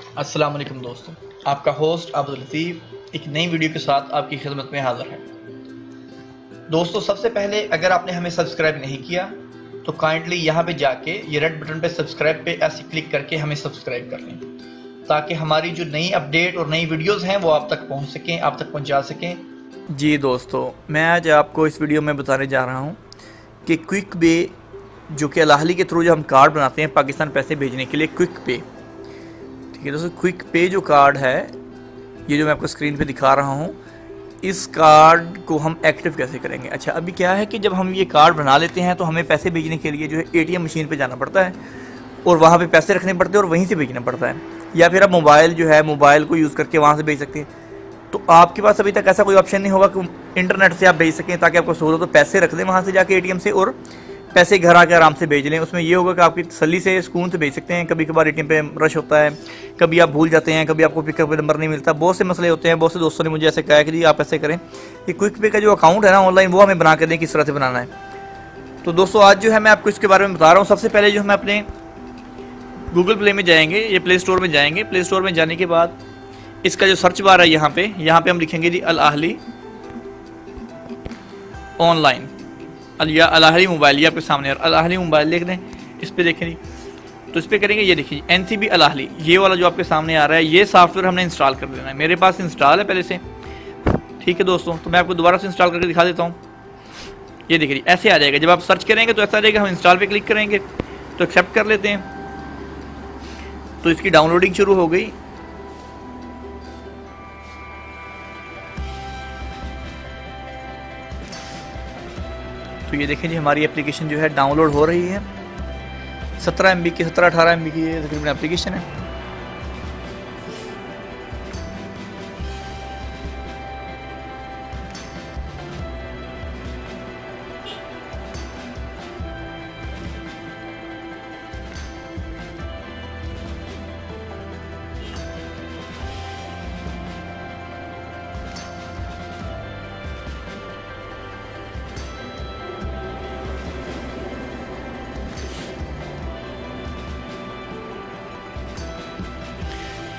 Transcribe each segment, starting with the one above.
अस्सलाम वालेकुम दोस्तों, आपका होस्ट अब्दुल लतीफ़ एक नई वीडियो के साथ आपकी खिदमत में हाज़िर है। दोस्तों, सबसे पहले अगर आपने हमें सब्सक्राइब नहीं किया तो काइंडली यहाँ पे जाके ये रेड बटन पे सब्सक्राइब पे ऐसे क्लिक करके हमें सब्सक्राइब कर लें, ताकि हमारी जो नई अपडेट और नई वीडियोज़ हैं वो आप तक पहुँच सकें, आप तक पहुँचा सकें। जी दोस्तों, मैं आज आपको इस वीडियो में बताने जा रहा हूँ कि क्विक पे, जो कि अलाहली के थ्रू जो हम कार्ड बनाते हैं पाकिस्तान पैसे भेजने के लिए, क्विक पे। ठीक है दोस्तों, क्विक पे जो कार्ड है, ये जो मैं आपको स्क्रीन पे दिखा रहा हूँ, इस कार्ड को हम एक्टिव कैसे करेंगे। अच्छा, अभी क्या है कि जब हम ये कार्ड बना लेते हैं तो हमें पैसे भेजने के लिए जो है एटीएम मशीन पे जाना पड़ता है और वहाँ पे पैसे रखने पड़ते हैं और वहीं से भेजना पड़ता है, या फिर आप मोबाइल जो है मोबाइल को यूज़ करके वहाँ से भेज सकते हैं। तो आपके पास अभी तक ऐसा कोई ऑप्शन नहीं होगा कि इंटरनेट से आप भेज सकें, ताकि आपको सहूलत हो। तो पैसे रख दें वहाँ से जाके एटीएम से और पैसे घर आके आराम से भेज लें। उसमें ये होगा कि आपकी तसल्ली से सुकून से भेज सकते हैं। कभी कभार एटीएम पे रश होता है, कभी आप भूल जाते हैं, कभी आपको पिकअप नंबर नहीं मिलता, बहुत से मसले होते हैं। बहुत से दोस्तों ने मुझे ऐसे कहा है कि जी आप ऐसे करें कि क्विक पे का जो अकाउंट है ना ऑनलाइन, वो हमें बना के दें किस तरह से बनाना है। तो दोस्तों, आज जो है मैं आपको इसके बारे में बता रहा हूँ। सबसे पहले जो हम अपने गूगल प्ले में जाएंगे, ये प्ले स्टोर में जाएंगे। प्ले स्टोर में जाने के बाद इसका जो सर्च बार है यहाँ पे हम लिखेंगे जी अलाहली ऑनलाइन या अलाहली मोबाइल। ये आपके सामने अलाहली मोबाइल लिख दें, इस पर देखें जी। तो इस पर करेंगे, ये देखिए एनसीबी अलाहली, ये वाला जो आपके सामने आ रहा है, ये सॉफ्टवेयर हमने इंस्टॉल कर देना है। मेरे पास इंस्टॉल है पहले से। ठीक है दोस्तों, तो मैं आपको दोबारा से इंस्टॉल करके दिखा देता हूँ। ये देखिए जी, ऐसे आ जाएगा। जब आप सर्च करेंगे तो ऐसा आ जाएगा। हम इंस्टॉल पे क्लिक करेंगे तो एक्सेप्ट कर लेते हैं। तो इसकी डाउनलोडिंग शुरू हो गई। तो ये देखें जी, हमारी एप्लीकेशन जो है डाउनलोड हो रही है। 17 MB की, 17-18 MB की ये तकरीबन एप्लीकेशन है।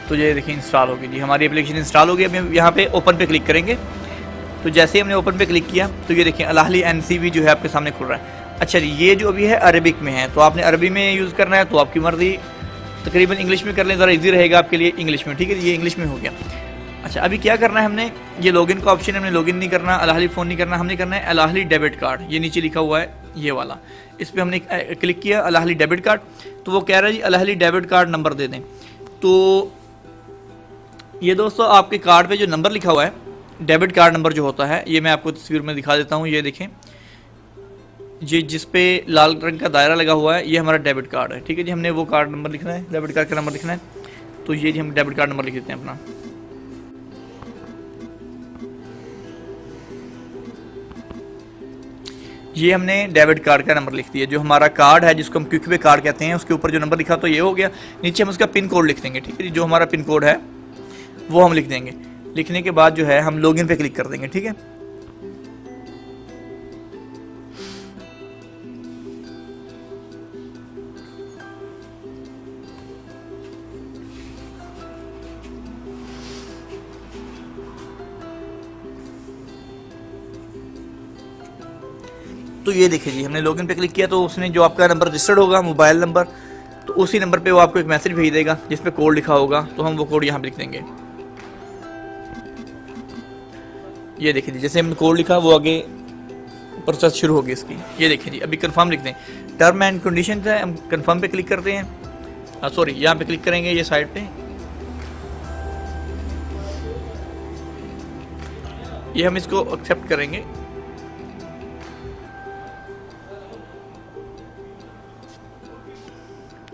तो ये देखिए इंस्टॉल होगी जी, हमारी एप्लीकेशन इंस्टॉल हो गई। अब हम यहाँ पे ओपन पे क्लिक करेंगे। तो जैसे ही हमने ओपन पे क्लिक किया तो ये देखिए अलाहली एनसीबी जो है आपके सामने खुल रहा है। अच्छा जी, ये जो अभी है अरबिक में है, तो आपने अरबी में यूज़ करना है तो आपकी मर्जी। तकरीबन इंग्लिश में कर लें, ज़रा ईजी रहेगा आपके लिए इंग्लिश में। ठीक है, ये इंग्लिश में हो गया। अच्छा, अभी क्या करना है हमने, ये लॉगिन का ऑप्शन है, हमने लॉगिन नहीं करना, अलाहली फ़ोन नहीं करना, हमने करना है अलाहली डेबिट कार्ड। ये नीचे लिखा हुआ है ये वाला, इस पर हमने क्लिक किया, अलाहली डेबिट कार्ड। तो वो कह रहा है जी अलाहली डेबिट कार्ड नंबर दे दें। तो ये दोस्तों आपके कार्ड पे जो नंबर लिखा हुआ है, डेबिट कार्ड नंबर जो होता है, ये मैं आपको तस्वीर में दिखा देता हूँ। ये देखें जी, जिस पे लाल रंग का दायरा लगा हुआ है, ये हमारा डेबिट कार्ड है। ठीक है जी, हमने वो कार्ड नंबर लिखना है, डेबिट कार्ड का नंबर लिखना है। तो ये जी हम डेबिट कार्ड नंबर लिख देते हैं अपना। ये हमने डेबिट कार्ड का नंबर लिख दिया। जो हमारा कार्ड है, जिसको हम क्विक पे कार्ड कहते हैं, उसके ऊपर जो नंबर लिखा तो ये हो गया। नीचे हम उसका पिन कोड लिख देंगे। ठीक है जी, जो हमारा पिन कोड है वो हम लिख देंगे। लिखने के बाद जो है हम लॉगिन पे क्लिक कर देंगे। ठीक है, तो ये देखिए जी, हमने लॉगिन पे क्लिक किया तो उसने जो आपका नंबर रजिस्टर्ड होगा, मोबाइल नंबर, तो उसी नंबर पे वो आपको एक मैसेज भेज देगा जिस पे कोड लिखा होगा। तो हम वो कोड यहाँ पे लिख देंगे। ये देखिए जी, जैसे हमने कोड लिखा वो आगे प्रोसेस शुरू होगी इसकी। ये देखिए जी, अभी कंफर्म लिख दें। टर्म एंड कंडीशन है, हम कंफर्म पे क्लिक करते हैं। सॉरी, यहाँ पे क्लिक करेंगे, ये साइड पे, ये हम इसको एक्सेप्ट करेंगे।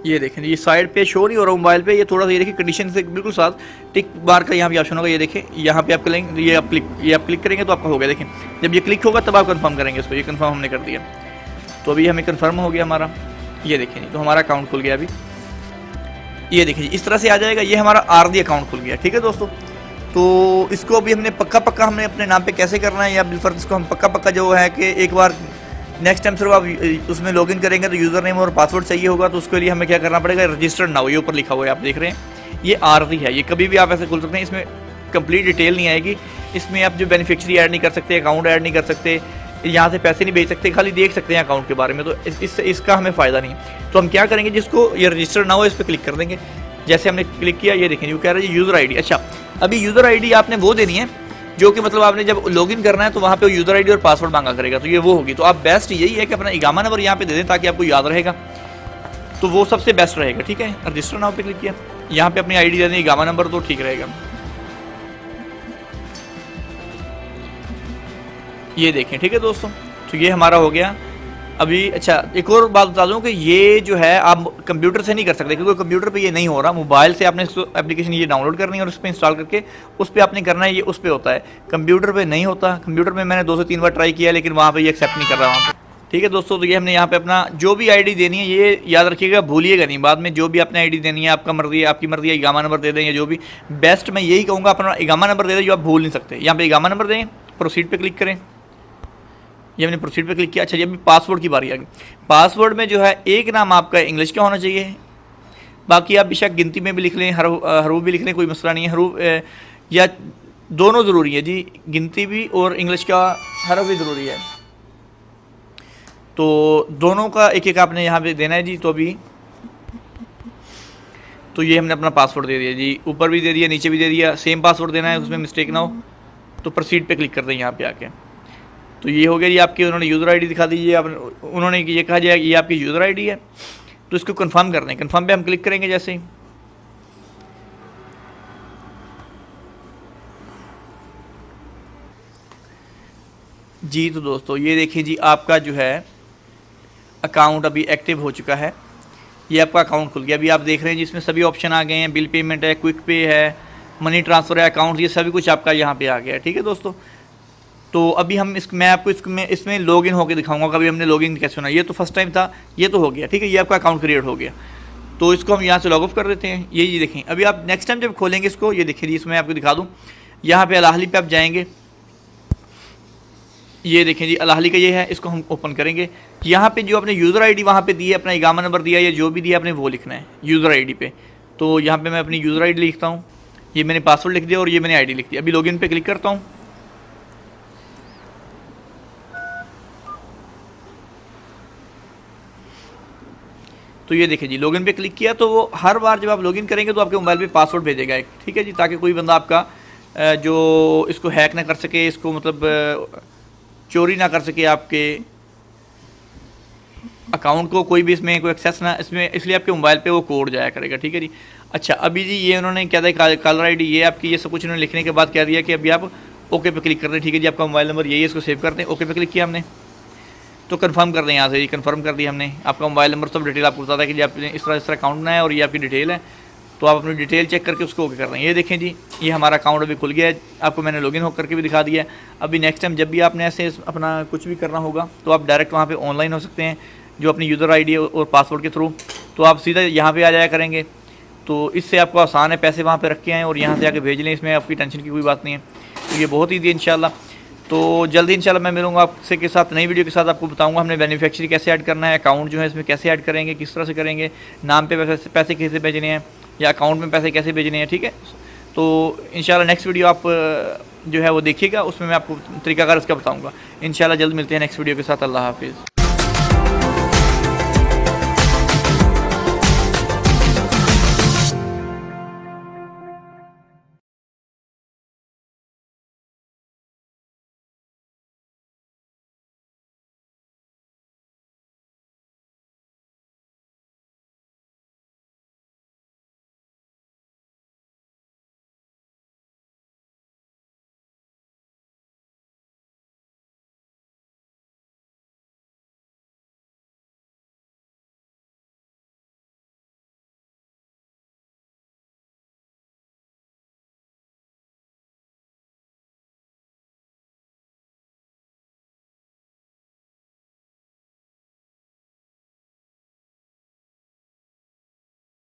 ये देखें, ये साइड पे शो नहीं हो रहा मोबाइल पे, ये थोड़ा सा, ये देखिए कंडीशन से बिल्कुल साथ टिक बार का यहाँ पे ऑप्शन होगा। ये देखें, यहाँ पे आप करेंगे, ये आप क्लिक करेंगे तो आपका हो गया। देखें, जब ये क्लिक होगा तब आप कंफर्म करेंगे इसको। ये कंफर्म हमने कर दिया, तो अभी हमें कंफर्म हो गया हमारा। ये देखें जी, तो हमारा अकाउंट खुल गया अभी। ये देखें जी, इस तरह से आ जाएगा। ये हमारा आरडी अकाउंट खुल गया। ठीक है दोस्तों, तो इसको अभी हमने पक्का हमने अपने नाम पे कैसे करना है, या बिलफर्ज इसको हम पक्का जो है कि एक बार नेक्स्ट टाइम सिर्फ आप उसमें लॉगिन करेंगे तो यूज़र नेम और पासवर्ड चाहिए होगा। तो उसके लिए हमें क्या करना पड़ेगा, रजिस्टर्ड नाउ, ये ऊपर लिखा हुआ है आप देख रहे हैं, ये आर्जी है, ये कभी भी आप ऐसे खोल सकते हैं। इसमें कंप्लीट डिटेल नहीं आएगी, इसमें आप जो बेनिफिशियरी ऐड नहीं कर सकते, अकाउंट ऐड नहीं कर सकते, यहाँ से पैसे नहीं भेज सकते, खाली देख सकते हैं अकाउंट के बारे में। तो इसका हमें फ़ायदा नहीं। तो हम क्या करेंगे, जिसको ये रजिस्टर ना हो इस पर क्लिक कर देंगे। जैसे हमने क्लिक किया, ये देखें, वो कह रहा है यूज़र आईडी। अच्छा, अभी यूज़र आईडी आपने वो देनी है जो कि मतलब आपने जब लॉगिन करना है तो वहाँ पे यूज़र आईडी और पासवर्ड मांगा करेगा, तो ये वो होगी। तो आप बेस्ट यही है कि अपना इकामा नंबर यहाँ पे दे दें ताकि आपको याद रहेगा, तो वो सबसे बेस्ट रहेगा। ठीक है, रजिस्टर नाउ पे क्लिक किया, यहाँ पे अपनी आईडी दे दें, इकामा नंबर, तो ठीक रहेगा। ये देखें, ठीक है दोस्तों, तो ये हमारा हो गया अभी। अच्छा, एक और बात बता दूं कि ये जो है आप कंप्यूटर से नहीं कर सकते, क्योंकि कंप्यूटर पे ये नहीं हो रहा। मोबाइल से आपने एप्लीकेशन ये डाउनलोड करनी है और उस पर इंस्टॉल करके उस पर आपने करना है, ये उस पर होता है, कंप्यूटर पे नहीं होता। कंप्यूटर में मैंने 2 से 3 बार ट्राई किया, लेकिन वहाँ पे ये एक्सेप्ट नहीं कर रहा वहाँ पे। ठीक है दोस्तों, तो ये हमने यहाँ पे अपना जो भी आईडी देनी है, ये याद रखिएगा, भूलिएगा नहीं। बाद में जो भी आपने आईडी देनी है, आपका मर्जी है, आपकी मर्जी है, इकामा नंबर दे दें या जो भी। बेस्ट मैं यही कहूँगा, अपना इकामा नंबर दे दें जो आप भूल नहीं सकते। यहाँ पे इकामा नंबर दें, प्रोसीड पे क्लिक करें। ये हमने प्रोसीड पे क्लिक किया। अच्छा, ये अभी पासवर्ड की बारी आ गई। पासवर्ड में जो है एक नाम आपका इंग्लिश का होना चाहिए, बाकी आप बेशक गिनती में भी लिख लें, हरूफ भी लिख लें, कोई मसला नहीं है। हरूफ या दोनों ज़रूरी है जी, गिनती भी और इंग्लिश का हरफ भी ज़रूरी है, तो दोनों का एक एक आपने यहाँ पे देना है जी। तो अभी तो ये हमने अपना पासवर्ड दे दिया जी, ऊपर भी दे दिया, नीचे भी दे दिया, सेम पासवर्ड देना है, उसमें मिस्टेक ना हो। तो प्रोसीड पे क्लिक कर दें यहाँ पे आके। तो ये हो गया जी आपकी, उन्होंने यूज़र आईडी दिखा दीजिए, आप उन्होंने ये कहा जाए ये आपकी यूज़र आईडी है, तो इसको कंफर्म कर दें। कंफर्म पे हम क्लिक करेंगे जैसे ही। जी तो दोस्तों ये देखिए जी, आपका जो है अकाउंट अभी एक्टिव हो चुका है। ये आपका अकाउंट खुल गया। अभी आप देख रहे हैं जिसमें सभी ऑप्शन आ गए हैं, बिल पेमेंट है, क्विक पे है, मनी ट्रांसफ़र है, अकाउंट, ये सभी कुछ आपका यहाँ पे आ गया है। ठीक है दोस्तों, तो अभी हम मैं आपको इसमें लॉगिन होकर दिखाऊंगा। कभी हमने लॉगिन कैसे होना, ये तो फर्स्ट टाइम था, ये तो हो गया। ठीक है, ये आपका अकाउंट क्रिएट हो गया। तो इसको हम यहाँ से लॉग ऑफ कर देते हैं। ये देखें, अभी आप नेक्स्ट टाइम जब खोलेंगे इसको, ये देखिए जी, इसमें आपको दिखा दूँ, यहाँ पे अलाहली पे आप जाएंगे, ये देखें जी अलाहली का ये है, इसको हम ओपन करेंगे। यहाँ पे जो आपने यूज़र आईडी वहाँ पे दी है, अपना इकामा नंबर दिया या जो भी दिया आपने वो लिखना है यूज़र आईडी पे। तो यहाँ पे मैं अपनी यूज़र आईडी लिखता हूँ, ये मैंने पासवर्ड लिख दिया और ये मैंने आईडी लिख दी। अभी लॉगिन पे क्लिक करता हूँ। तो ये देखिए जी, लॉगिन पे क्लिक किया, तो वो हर बार जब आप लॉगिन करेंगे तो आपके मोबाइल पे पासवर्ड भेजेगा एक। ठीक है जी, ताकि कोई बंदा आपका जो इसको हैक ना कर सके, इसको मतलब चोरी ना कर सके आपके अकाउंट को, कोई भी इसमें कोई एक्सेस ना, इसमें इसलिए आपके मोबाइल पे वो कोड जाया करेगा। ठीक है जी। अच्छा, अभी जी ये उन्होंने क्या दिया, कॉलर आईडी ये आपकी, ये सब कुछ उन्होंने लिखने के बाद क्या दिया कि अभी आप ओके पे क्लिक कर दें। ठीक है जी, आपका मोबाइल नंबर यही है, इसको सेव कर दें। ओके पे क्लिक किया हमने, तो कंफर्म कर दें यहाँ से जी, कंफर्म कर दिया हमने। आपका मोबाइल नंबर सब डिटेल आपको बताता है कि जी आपने इस तरह अकाउंट बनाया और ये आपकी डिटेल है, तो आप अपनी डिटेल चेक करके उसको ओके कर रहे हैं। ये देखें जी, ये हमारा अकाउंट अभी खुल गया है, आपको मैंने लॉगिन होकर करके भी दिखा दिया है। अभी नेक्स्ट टाइम जब भी आपने ऐसे अपना कुछ भी करना होगा तो आप डायरेक्ट वहाँ पे ऑनलाइन हो सकते हैं, जो अपनी यूज़र आईडी और पासवर्ड के थ्रू, तो आप सीधा यहाँ पे आ जाया करेंगे। तो इससे आपको आसान है, पैसे वहाँ पर रख के आएँ और यहाँ से आके भेज लें, इसमें आपकी टेंशन की कोई बात नहीं है। तो ये बहुत ईजी है इंशाल्लाह। तो जल्दी इंशाल्लाह मैं मिलूंगा आपसे के साथ नई वीडियो के साथ। आपको बताऊंगा हमने बेनिफिशियरी कैसे ऐड करना है, अकाउंट जो है इसमें कैसे ऐड करेंगे, किस तरह से करेंगे, नाम पे पैसे कैसे भेजने हैं या अकाउंट में पैसे कैसे भेजने हैं। ठीक है, तो इंशाल्लाह नेक्स्ट वीडियो आप जो है वो देखिएगा, उसमें मैं आपको तरीकाकार इसका बताऊँगा। इंशाल्लाह जल्द मिलते हैं नेक्स्ट वीडियो के साथ। अल्लाह हाफिज़।